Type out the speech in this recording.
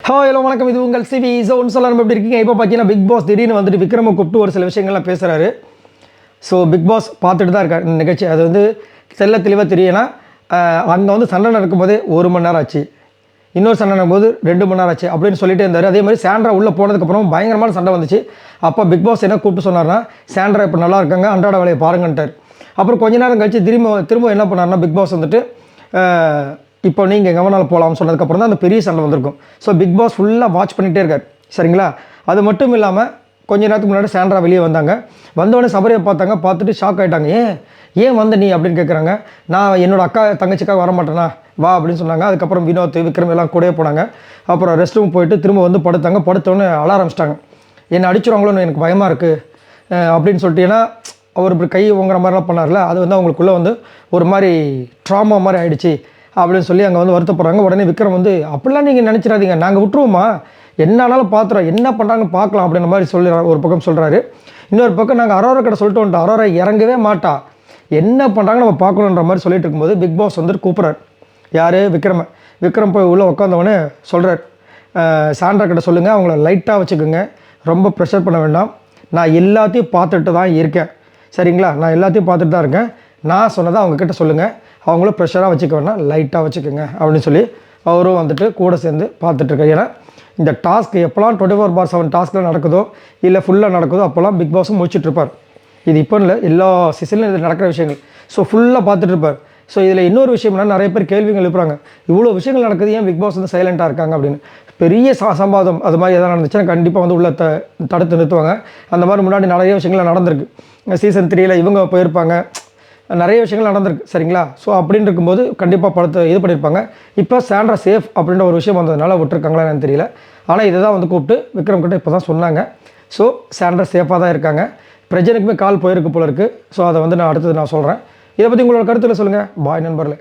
Hello வணக்கம், இது உங்கள் சிவி ஜோன். சொல்லணும் எப்படி இருக்கீங்க? இப்போ பார்த்தீங்கன்னா பிக் பாஸ் திடீர்னு வந்துட்டு விக்ரமை கூப்பிட்டு ஒரு சில விஷயங்கள்லாம் பேசுகிறாரு. ஸோ பிக் பாஸ் பார்த்துட்டு தான் இருக்கார் இந்த நிகழ்ச்சி. அது வந்து தெல்ல தெளிவாக தெரியும்னா, அங்கே வந்து சண்டை நடக்கும்போதே 1 மணி நேரம் ஆச்சு, இன்னொரு சண்டை நடக்கும்போது 2 மணி நேரம் ஆச்சு அப்படின்னு சொல்லிட்டு இருந்தார். அதே மாதிரி சாண்ட்ரா உள்ளே போனதுக்கப்புறம் பயங்கரமான சண்டை வந்துச்சு. அப்போ பிக் பாஸ் என்ன கூப்பிட்டு சொன்னார்னா, சாண்ட்ரா இப்போ நல்லா இருக்காங்க, அன்றாட வேலையை பாருங்கன்ட்டார். அப்புறம் கொஞ்ச நேரம் கழிச்சு திரும்ப என்ன பண்ணார்னா, பிக் பாஸ் வந்துட்டு இப்போ நீங்கள் கவனம் போகலாம்னு சொன்னதுக்கப்புறம் தான் அந்த பெரிய சண்டை வந்திருக்கும். ஸோ பிக் பாஸ் ஃபுல்லாக வாட்ச் பண்ணிகிட்டே இருக்கார், சரிங்களா? அது மட்டும் இல்லாமல் கொஞ்ச நேரத்துக்கு முன்னாடி சாண்ட்ரா வெளியே வந்தாங்க. வந்தவொடனே சபரியை பார்த்தாங்க, பார்த்துட்டு ஷாக் ஆகிட்டாங்க. ஏன் வந்த நீ அப்படின்னு கேட்குறாங்க. நான் என்னோடய அக்கா தங்கச்சிக்காக வர மாட்டேனா, வா அப்படின்னு சொன்னாங்க. அதுக்கப்புறம் வினோத், விக்ரம் எல்லாம் கூடயே போனாங்க. அப்புறம் ரெஸ்ட் ரூம் போயிட்டு திரும்ப வந்து படுத்தாங்க. படுத்தோடனே அழ ஆரம்பிச்சிட்டாங்க. என்னை அடிச்சிருவாங்களோன்னு எனக்கு பயமாக இருக்குது அப்படின்னு சொல்லிட்டு. ஏன்னா அவர் இப்படி கை ஓங்குற மாதிரிலாம் பண்ணார்ல, அது வந்து அவங்களுக்குள்ளே வந்து ஒரு மாதிரி ட்ராமா மாதிரி ஆகிடுச்சு அப்படின்னு சொல்லி அங்கே வந்து வருத்தப்படுறாங்க. உடனே விக்ரம் வந்து, அப்படிலாம் நீங்கள் நினச்சிடாதீங்க, நாங்கள் விட்டுருவோமா, என்னாலும் பார்த்துறோம், என்ன பண்ணுறாங்க பார்க்கலாம் அப்படின்ற மாதிரி சொல்லி ஒரு பக்கம் சொல்கிறாரு. இன்னொரு பக்கம் நாங்கள் அரோரா கிட்ட சொல்லிட்டு வந்துட்டோம், அரோரா இறங்கவே மாட்டா, என்ன பண்ணுறாங்க நம்ம பார்க்கணுன்ற மாதிரி சொல்லிட்டு இருக்கும்போது பிக் பாஸ் வந்துட்டு கூப்பிட்றாரு. யார்? விக்ரம் போய் உள்ளே உட்காந்தவொடனே சொல்கிறார், சாண்ட்ரா கிட்ட சொல்லுங்கள், அவங்கள லைட்டாக வச்சுக்கோங்க, ரொம்ப ப்ரெஷர் பண்ண வேண்டாம், நான் எல்லாத்தையும் பார்த்துட்டு தான் இருக்கேன், சரிங்களா? நான் எல்லாத்தையும் பார்த்துட்டு தான் இருக்கேன், நான் சொன்னதை அவங்கக்கிட்ட சொல்லுங்கள், அவங்களும் ப்ரெஷராக வச்சுக்க வேணாம், லைட்டாக வச்சுக்கோங்க அப்படின்னு சொல்லி அவரும் வந்துட்டு கூட சேர்ந்து பார்த்துட்ருக்காரு. ஏன்னா இந்த டாஸ்க் எப்போலாம் 24/7 டாஸ்க்கில் நடக்குதோ இல்லை ஃபுல்லாக நடக்குதோ அப்போல்லாம் பிக் பாஸும் முடிச்சுட்ருப்பார். இது இப்போ இல்லை, எல்லா சீசன்லையும் இது நடக்கிற விஷயங்கள். ஸோ ஃபுல்லாக பார்த்துட்ருப்பார். ஸோ இதில் இன்னொரு விஷயம்னா, நிறைய பேர் கேள்விகள் எழுப்புறாங்க, இவ்வளோ விஷயங்கள் நடக்குது, ஏன் பிக் பாஸ் வந்து சைலண்ட்டாக இருக்காங்க அப்படின்னு. பெரிய சம்பாதம் அது மாதிரி எதாவது நடந்துச்சுன்னா கண்டிப்பாக வந்து உள்ள தடுத்து நிறுத்துவாங்க. அந்த மாதிரி முன்னாடி நிறைய விஷயங்கள் நடந்திருக்கு. சீசன் 3ல் இவங்க போயிருப்பாங்க, நிறைய விஷயங்கள் நடந்திருக்கு, சரிங்களா? ஸோ அப்படின்னு இருக்கும்போது கண்டிப்பாக படத்தை இது பண்ணியிருப்பாங்க. இப்போ சாண்ட்ரா சேஃப் அப்படின்ற ஒரு விஷயம் வந்ததுனால விட்டுருக்காங்களா எனக்கு தெரியல. ஆனால் இதை தான் வந்து கூப்பிட்டு விக்ரம் கிட்ட இப்போ தான் சொன்னாங்க. ஸோ சாண்ட்ரா சேஃபாக தான் இருக்காங்க. பிரஜனுக்குமே கால் போயிருக்கு போல இருக்குது. ஸோ அதை வந்து நான் அடுத்தது நான் சொல்கிறேன். இதை பற்றி உங்களோட கருத்தில் சொல்லுங்கள். பாய் நண்பர்களே.